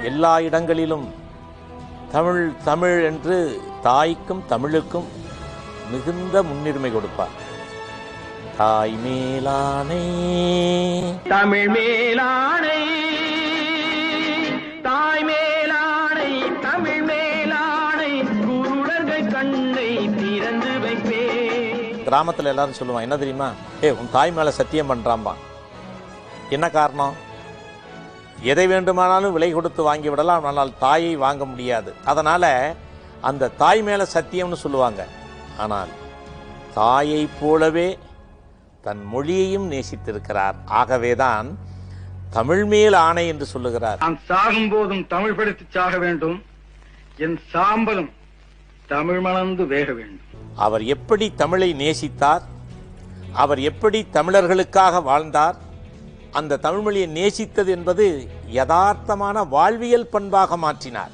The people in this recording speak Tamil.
எல்லா இடங்களிலும் தமிழ் தமிழ் என்று தாய்க்கும் தமிழுக்கும் மிகுந்த முன்னுரிமை கொடுப்பார். தாய் மேலானை தமிழ் மேலானை, தாய் மேலானை, தமிழ் மேலானை, குருடர்கள் கண்ணை திறந்து வைப்பே. கிராமத்தில் எல்லாரும் சொல்லுவான், என்ன தெரியுமா, உன் தாய் மேலே சத்தியம் பண்ணுறான்பா. என்ன காரணம்? எதை வேண்டுமானாலும் விலை கொடுத்து வாங்கி விடலாம், ஆனால் தாயை வாங்க முடியாது. அதனால் அந்த தாய் மேலே சத்தியம்னு சொல்லுவாங்க. ஆனால் தாயை போலவே தன் மொழியையும் நேசித்திருக்கிறார். ஆகவேதான் தமிழ் மேல் ஆணை என்று சொல்லுகிறார். நான் சாகும் போதும் தமிழ் படித்து சாக வேண்டும், என் சாம்பலும் தமிழ் மணந்து வேக வேண்டும். அவர் எப்படி தமிழை நேசித்தார், அவர் எப்படி தமிழர்களுக்காக வாழ்ந்தார், அந்த தமிழ்மொழியை நேசித்தது என்பது யதார்த்தமான வாழ்வியல் பண்பாக மாற்றினார்.